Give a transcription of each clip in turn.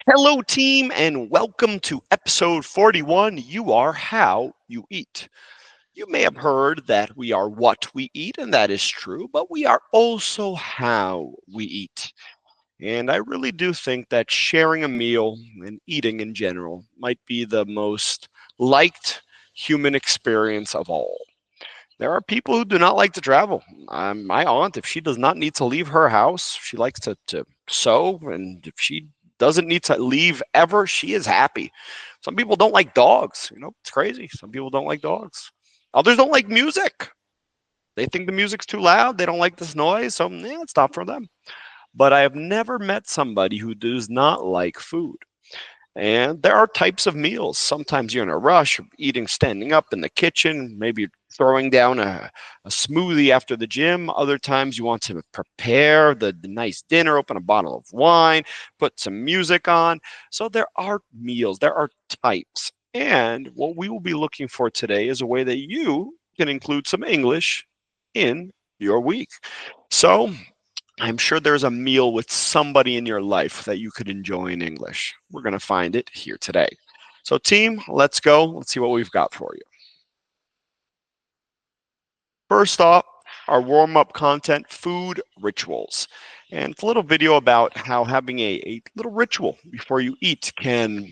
Hello, team, and welcome to episode 41. You are how you eat. You may have heard that we are what we eat, and that is true, but we are also how we eat. And I really do think that sharing a meal and eating in general might be the most liked human experience of all. There are people who do not like to travel. My aunt, if she does not need to leave her house, she likes to sew. And if she doesn't need to leave ever, she is happy. Some people don't like dogs. It's crazy. Some people don't like dogs. Others don't like music. They think the music's too loud. They don't like this noise. So, it's not for them. But I have never met somebody who does not like food. And there are types of meals. Sometimes you're in a rush, eating standing up in the kitchen, maybe throwing down a smoothie after the gym. Other times you want to prepare the nice dinner, open a bottle of wine, put some music on. So there are meals, there are types. And what we will be looking for today is a way that you can include some English in your week. So I'm sure there's a meal with somebody in your life that you could enjoy in English. We're going to find it here today. So, team, let's go. Let's see what we've got for you. First off, our warm up content food rituals. And it's a little video about how having a little ritual before you eat can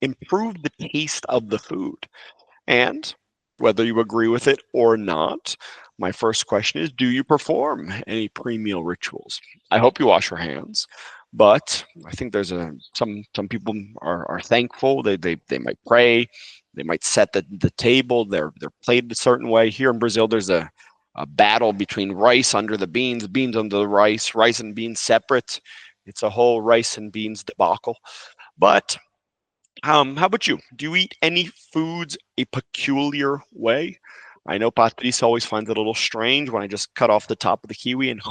improve the taste of the food. And whether you agree with it or not, my first question is, do you perform any pre-meal rituals? I hope you wash your hands, but I think there's some people are thankful. They might pray, they might set the table, they're plated a certain way. Here in Brazil, there's a battle between rice under the beans, beans under the rice and beans separate. It's a whole rice and beans debacle. But how about you? Do you eat any foods a peculiar way? I know Patrice always finds it a little strange when I just cut off the top of the kiwi and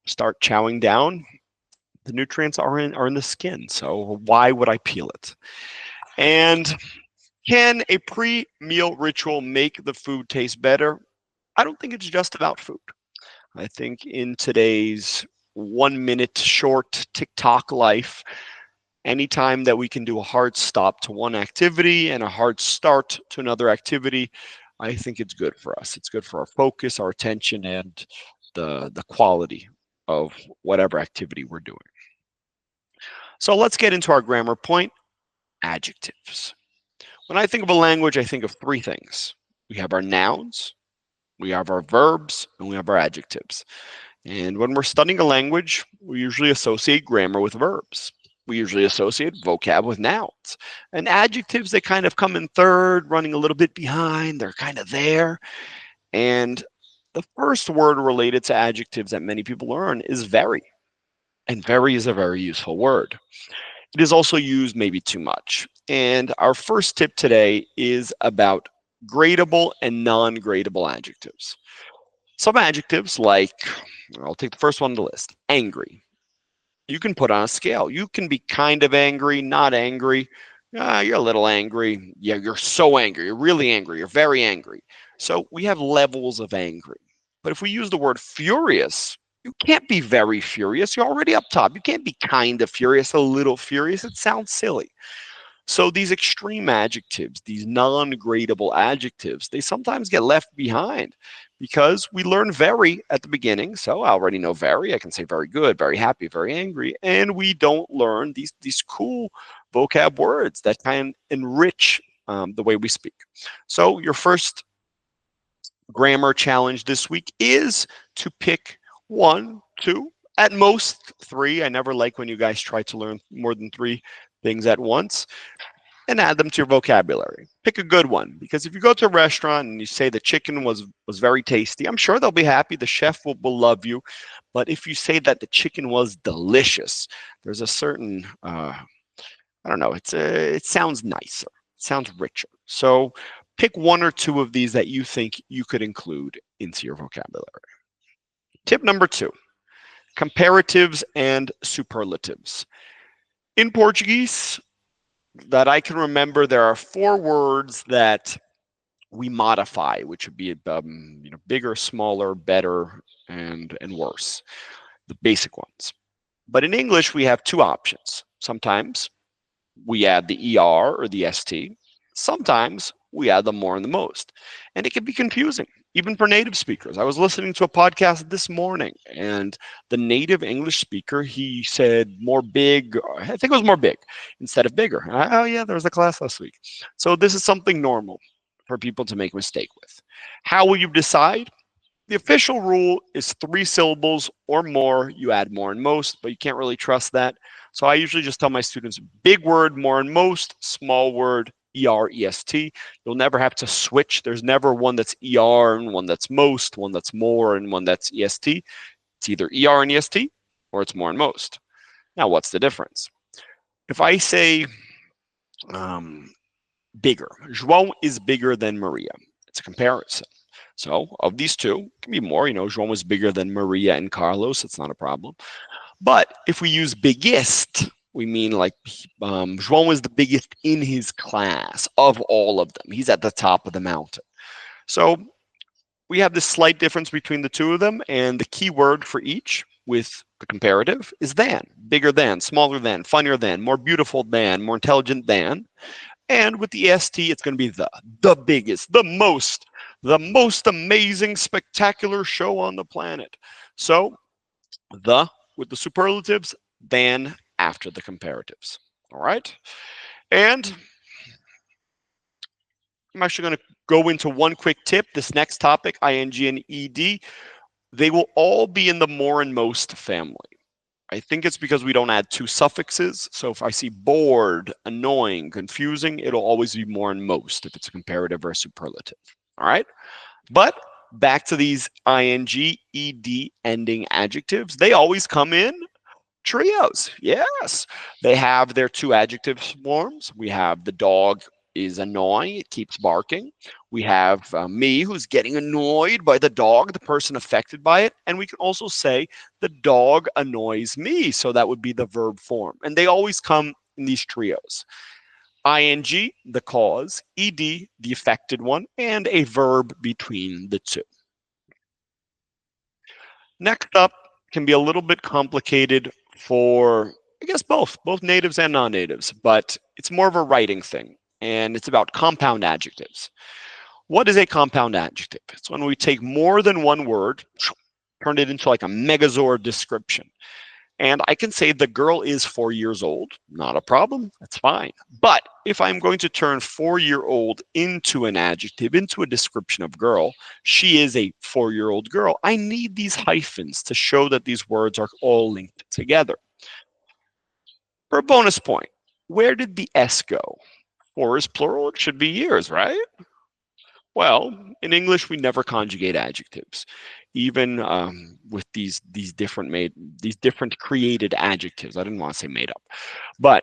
start chowing down. The nutrients are in the skin, so why would I peel it? And can a pre-meal ritual make the food taste better? I don't think it's just about food. I think in today's 1 minute short TikTok life, anytime that we can do a hard stop to one activity and a hard start to another activity, I think it's good for us. It's good for our focus, our attention, and the quality of whatever activity we're doing. So let's get into our grammar point, adjectives. When I think of a language, I think of three things. We have our nouns, we have our verbs, and we have our adjectives. And when we're studying a language, we usually associate grammar with verbs. We usually associate vocab with nouns. And adjectives, they kind of come in third, running a little bit behind. They're kind of there. And the first word related to adjectives that many people learn is very. And very is a very useful word. It is also used maybe too much. And our first tip today is about gradable and non-gradable adjectives. Some adjectives like, I'll take the first one on the list, angry. You can put on a scale. You can be kind of angry, not angry. You're a little angry. Yeah, you're so angry. You're really angry. You're very angry. So we have levels of angry. But if we use the word furious, you can't be very furious. You're already up top. You can't be kind of furious, a little furious. It sounds silly. So these extreme adjectives, these non-gradable adjectives, they sometimes get left behind because we learn very at the beginning. So I already know very. I can say very good, very happy, very angry, and we don't learn these cool vocab words that can enrich the way we speak. So your first grammar challenge this week is to pick one, two, at most three. I never like when you guys try to learn more than three things at once and add them to your vocabulary. Pick a good one, because if you go to a restaurant and you say the chicken was very tasty, I'm sure they'll be happy. The chef will love you. But if you say that the chicken was delicious, there's a certain I don't know. It sounds nicer. It sounds richer. So pick one or two of these that you think you could include into your vocabulary. Tip number two: comparatives and superlatives. In Portuguese, that I can remember, there are four words that we modify, which would be bigger, smaller, better, and worse. The basic ones. But in English, we have two options. Sometimes we add the ER or the ST. Sometimes we add the more and the most. And it can be confusing, even for native speakers. I was listening to a podcast this morning, and the native English speaker, he said more big, I think it was more big instead of bigger. Oh, yeah, there was a class last week. So this is something normal for people to make a mistake with. How will you decide? The official rule is 3 syllables or more. You add more and most, but you can't really trust that. So I usually just tell my students big word, more and most, small word, ER, EST. You'll never have to switch. There's never one that's ER and one that's most, one that's more and one that's EST. It's either ER and EST or it's more and most. Now, what's the difference? If I say bigger, João is bigger than Maria. It's a comparison. So of these two, it can be more. João was bigger than Maria and Carlos. It's not a problem. But if we use biggest, we mean like João was the biggest in his class of all of them. He's at the top of the mountain. So we have this slight difference between the two of them, and the key word for each with the comparative is than, bigger than, smaller than, funnier than, more beautiful than, more intelligent than. And with the ST, it's going to be the biggest, the most amazing, spectacular show on the planet. So the with the superlatives, than after the comparatives. All right. And I'm actually going to go into one quick tip. This next topic, ing and ed, they will all be in the more and most family. I think it's because we don't add 2 suffixes. So if I see bored, annoying, confusing, it'll always be more and most if it's a comparative or a superlative. All right. But back to these ing, ed ending adjectives, they always come in trios. Yes. They have their 2 adjective forms. We have the dog is annoying. It keeps barking. We have me, who's getting annoyed by the dog, the person affected by it. And we can also say the dog annoys me. So that would be the verb form. And they always come in these trios. ing, the cause, ed, the affected one, and a verb between the two. Next up can be a little bit complicated for, I guess, both natives and non-natives, but it's more of a writing thing, and it's about compound adjectives. What is a compound adjective? It's when we take more than one word, turn it into like a megazord description. And I can say the girl is 4 years old, not a problem, that's fine. But if I'm going to turn 4-year-old into an adjective, into a description of girl, she is a 4-year-old girl, I need these hyphens to show that these words are all linked together. For a bonus point, where did the S go? 4 is plural, it should be years, right? Well, in English, we never conjugate adjectives, even with these different created adjectives. I didn't want to say made up, but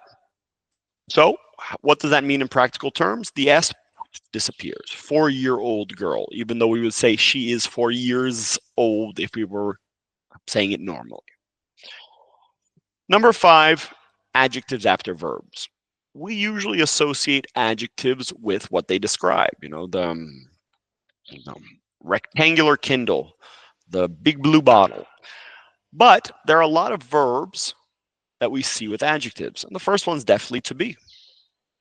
so what does that mean in practical terms? The S disappears. 4-year-old girl, even though we would say she is 4 years old if we were saying it normally. Number 5, adjectives after verbs. We usually associate adjectives with what they describe. The rectangular Kindle, the big blue bottle. But there are a lot of verbs that we see with adjectives. And the first one's definitely to be.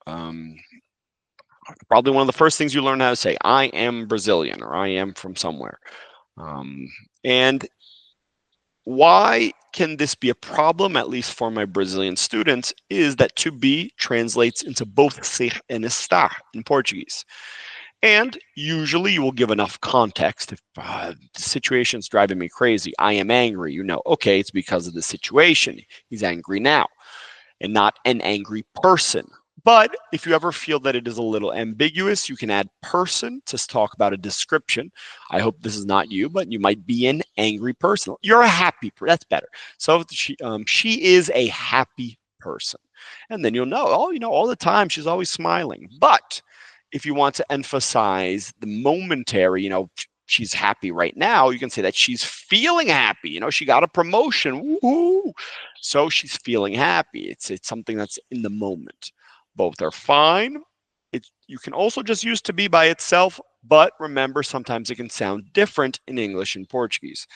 Probably one of the first things you learn how to say, I am Brazilian, or I am from somewhere. And why can this be a problem, at least for my Brazilian students, is that to be translates into both ser and estar in Portuguese. And usually you will give enough context. If the situation's driving me crazy, I am angry, okay, it's because of the situation. He's angry now, and not an angry person. But if you ever feel that it is a little ambiguous, you can add person to talk about a description. I hope this is not you, but you might be an angry person. You're a happy person. That's better. So she is a happy person. And then you'll know, all the time she's always smiling. But if you want to emphasize the momentary, she's happy right now, you can say that she's feeling happy. She got a promotion. Woo-hoo. So she's feeling happy. It's something that's in the moment. Both are fine. You can also just use to be by itself, but remember, sometimes it can sound different in English and Portuguese.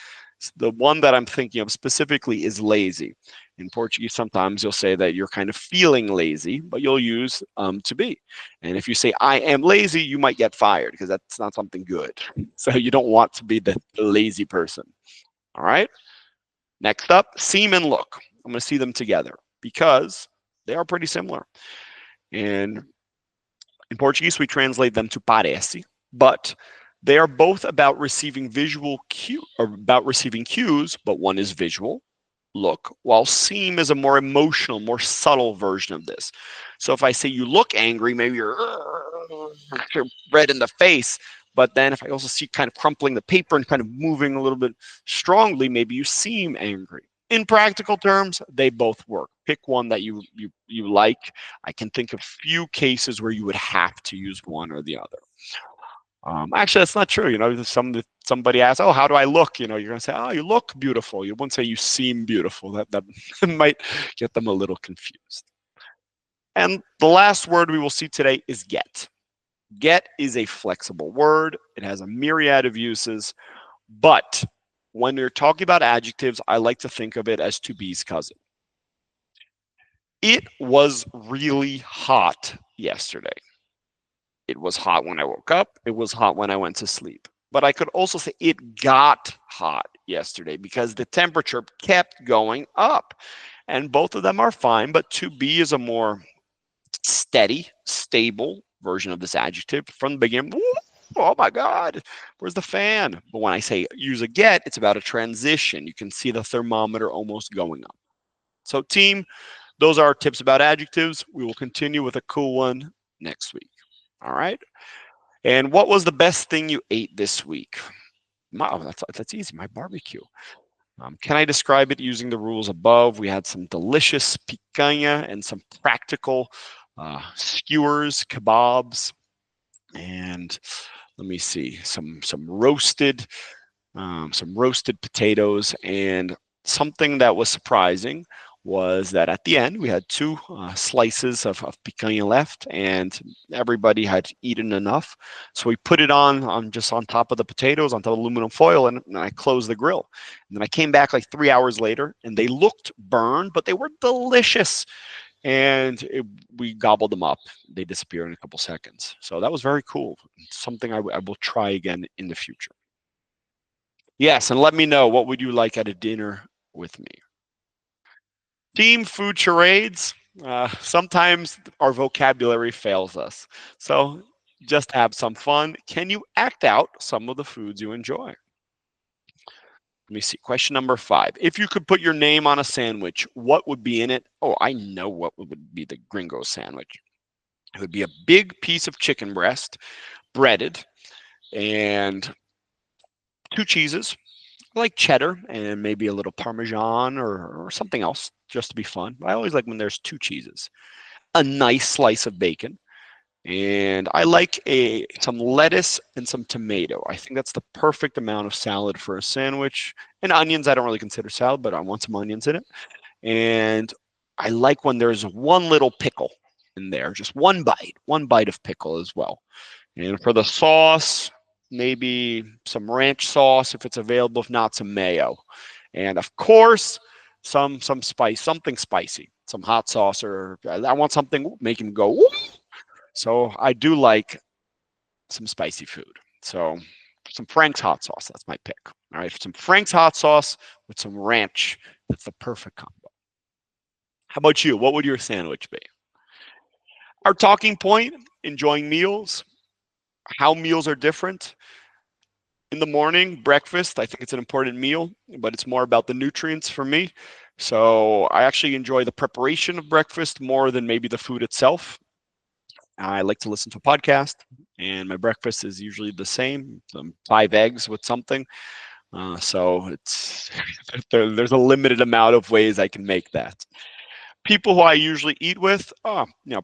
The one that I'm thinking of specifically is lazy. In Portuguese, sometimes you'll say that you're kind of feeling lazy, but you'll use to be. And if you say I am lazy, you might get fired because that's not something good. So you don't want to be the lazy person. All right. Next up, seem and look. I'm going to see them together because they are pretty similar. And in Portuguese, we translate them to parece, but they are both about receiving visual cue or about receiving cues, but one is visual, look, while seem is a more emotional, more subtle version of this. So if I say you look angry, maybe you're red in the face. But then if I also see kind of crumpling the paper and kind of moving a little bit strongly, maybe you seem angry. In practical terms, they both work. Pick one that you like. I can think of few cases where you would have to use one or the other. Actually, that's not true. You know, somebody asks, "Oh, how do I look?" You know, you're gonna say, "Oh, you look beautiful." You won't say you seem beautiful. That might get them a little confused. And the last word we will see today is get. Get is a flexible word. It has a myriad of uses, but when you're talking about adjectives, I like to think of it as to be's cousin. It was really hot yesterday. It was hot when I woke up. It was hot when I went to sleep. But I could also say it got hot yesterday because the temperature kept going up. And both of them are fine, but to be is a more steady, stable version of this adjective from the beginning. Oh my God, where's the fan? But when I say use a get, it's about a transition. You can see the thermometer almost going up. So team, those are our tips about adjectives. We will continue with a cool one next week. All right. And what was the best thing you ate this week? That's easy. My barbecue. Can I describe it using the rules above? We had some delicious picanha and some practical skewers, kebabs, and let me see, some roasted potatoes, and something that was surprising was that at the end we had two slices of picanha left, and everybody had eaten enough. So we put it on just on top of the potatoes, on top of aluminum foil, and I closed the grill. And then I came back like 3 hours later, and they looked burned, but they were delicious. And we gobbled them up. They disappeared in a couple seconds. So that was very cool. Something I will try again in the future. Yes, and let me know, what would you like at a dinner with me? Team food charades. Sometimes our vocabulary fails us. So just have some fun. Can you act out some of the foods you enjoy? Let me see. Question number 5. If you could put your name on a sandwich, what would be in it? Oh, I know what would be the gringo sandwich. It would be a big piece of chicken breast, breaded, and 2 cheeses, like cheddar and maybe a little Parmesan or something else just to be fun. I always like when there's 2 cheeses. A nice slice of bacon. And I like some lettuce and some tomato. I think that's the perfect amount of salad for a sandwich. And onions, I don't really consider salad, but I want some onions in it. And I like when there's one little pickle in there, just one bite of pickle as well. And for the sauce, maybe some ranch sauce if it's available, if not some mayo. And of course, some spice, something spicy, some hot sauce, or I want something make him go. Woo! So I do like some spicy food. So some Frank's hot sauce, that's my pick. All right, some Frank's hot sauce with some ranch, that's the perfect combo. How about you? What would your sandwich be? Our talking point, enjoying meals, how meals are different. In the morning, breakfast, I think it's an important meal, but it's more about the nutrients for me. So I actually enjoy the preparation of breakfast more than maybe the food itself. I like to listen to a podcast, and my breakfast is usually the same, 5 eggs with something. So it's there's a limited amount of ways I can make that. People who I usually eat with,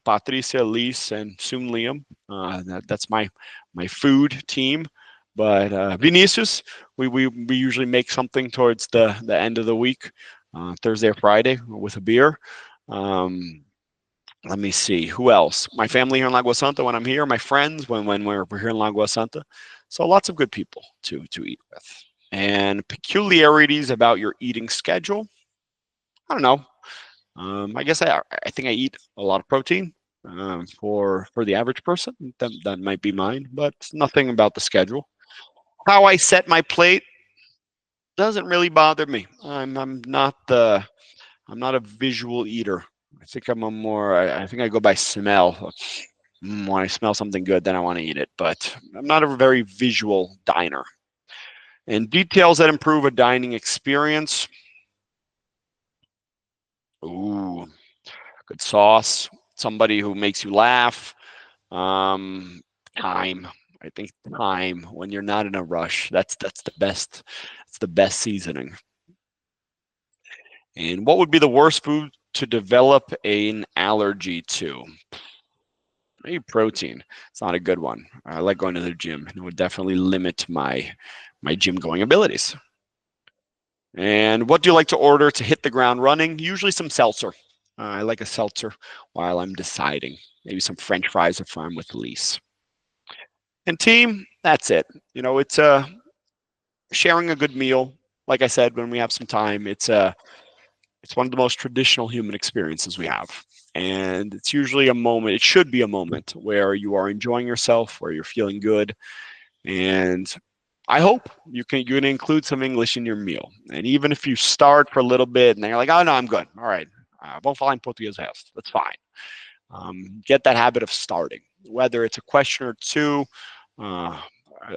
Patricia, Lise, and soon Liam. That's my food team. But Vinicius, we usually make something towards the end of the week, Thursday or Friday, with a beer. Let me see, who else? My family here in Lagoa Santa when I'm here, my friends when we're here in Lagoa Santa. So lots of good people to eat with. And peculiarities about your eating schedule. I don't know. I guess I think I eat a lot of protein for the average person. That might be mine, but nothing about the schedule. How I set my plate doesn't really bother me. I'm not a visual eater. I think I'm a more. I think I go by smell. When I smell something good, then I want to eat it. But I'm not a very visual diner. And details that improve a dining experience. Ooh, good sauce. Somebody who makes you laugh. Um, time. I think time when you're not in a rush. That's the best. It's the best seasoning. And what would be the worst food to develop an allergy to? Maybe protein. It's not a good one. I like going to the gym. It would definitely limit my gym going abilities. And what do you like to order to hit the ground running? Usually some seltzer. I like a seltzer while I'm deciding. Maybe some French fries if I'm with Lise. And team, that's it. It's sharing a good meal. Like I said, when we have some time, it's one of the most traditional human experiences we have. And it's usually a moment, it should be a moment where you are enjoying yourself, where you're feeling good. And I hope you're going to include some English in your meal. And even if you start for a little bit and then you're like, oh, no, I'm good. All right. Vou falar em português resto. That's fine. Get that habit of starting, whether it's a question or two. Uh,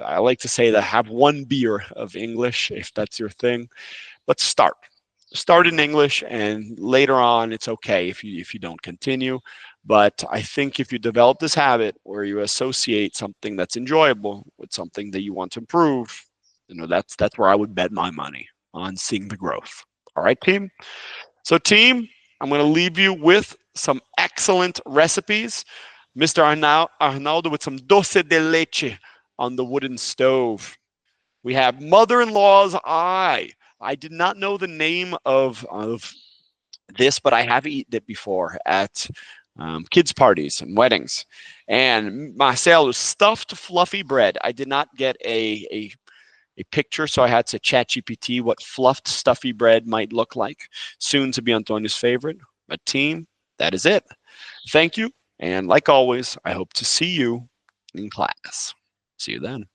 I like to say that have one beer of English if that's your thing, but start in English, and later on it's okay if you don't continue. But I think if you develop this habit where you associate something that's enjoyable with something that you want to improve, that's where I would bet my money on seeing the growth. All right, team. So team, I'm going to leave you with some excellent recipes. Mr. Arnaldo with some doce de leche on the wooden stove. We have mother-in-law's eye. I did not know the name of this, but I have eaten it before at kids' parties and weddings. And Marcelo's stuffed fluffy bread. I did not get a picture, so I had to chat GPT what fluffed stuffy bread might look like. Soon to be Antonio's favorite. But team, that is it. Thank you. And like always, I hope to see you in class. See you then.